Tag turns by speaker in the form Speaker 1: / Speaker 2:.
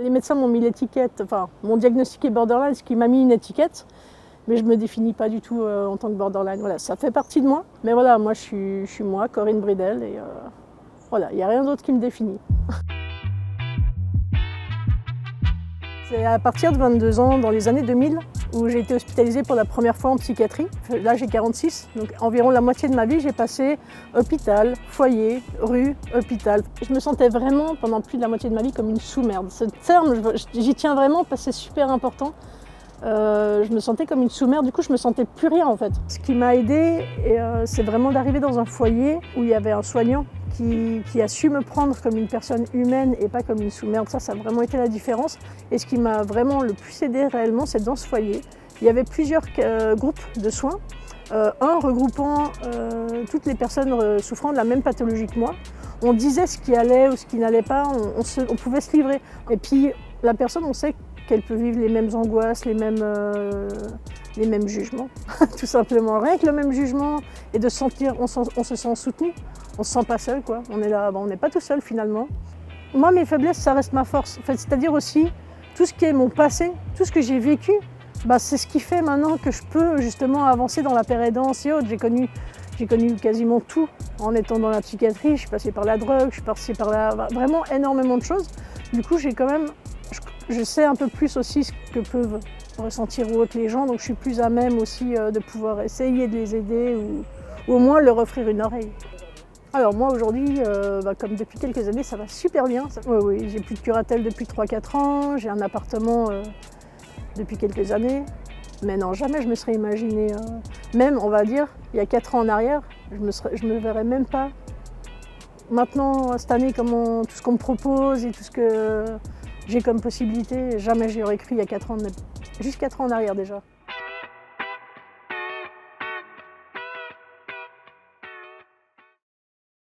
Speaker 1: Les médecins m'ont mis l'étiquette, enfin m'ont diagnostiqué borderline, ce qui m'a mis une étiquette, mais je ne me définis pas du tout en tant que borderline. Voilà, ça fait partie de moi, mais voilà, moi je suis moi, Corinne Bridel, et voilà, il n'y a rien d'autre qui me définit. C'est à partir de 22 ans, dans les années 2000, où j'ai été hospitalisée pour la première fois en psychiatrie. Là, j'ai 46, donc environ la moitié de ma vie, j'ai passé hôpital, foyer, rue, hôpital. Je me sentais vraiment, pendant plus de la moitié de ma vie, comme une sous-merde. Ce terme, j'y tiens vraiment parce que c'est super important. Je me sentais comme une sous-merde, du coup je me sentais plus rien en fait. Ce qui m'a aidée, c'est vraiment d'arriver dans un foyer où il y avait un soignant qui a su me prendre comme une personne humaine et pas comme une sous-merde. Ça a vraiment été la différence. Et ce qui m'a vraiment le plus aidée réellement, c'est dans ce foyer. Il y avait plusieurs groupes de soins, un regroupant toutes les personnes souffrant de la même pathologie que moi. On disait ce qui allait ou ce qui n'allait pas, on pouvait se livrer. Et puis la personne, on sait qu'elle peut vivre les mêmes angoisses, les mêmes jugements, tout simplement. Rien que le même jugement et de sentir, on se sent soutenu, on se sent pas seul, quoi. On est là, on n'est pas tout seul finalement. Moi, mes faiblesses, ça reste ma force. En fait, c'est-à-dire aussi tout ce qui est mon passé, tout ce que j'ai vécu, c'est ce qui fait maintenant que je peux justement avancer dans la pérédance et autres. J'ai connu quasiment tout en étant dans la psychiatrie. Je suis passée par la drogue, je suis passée par vraiment énormément de choses. Du coup, j'ai quand même je sais un peu plus aussi ce que peuvent ressentir ou autres les gens, donc je suis plus à même aussi de pouvoir essayer de les aider ou au moins leur offrir une oreille. Alors moi aujourd'hui, comme depuis quelques années, ça va super bien. Oui, j'ai plus de curatelle depuis 3-4 ans, j'ai un appartement depuis quelques années. Mais non, jamais je me serais imaginé, même on va dire, il y a 4 ans en arrière, je me verrais même pas. Maintenant, cette année, tout ce qu'on me propose et tout ce que j'ai comme possibilité, jamais j'y aurais cru il y a 4 ans, juste 4 ans en arrière déjà.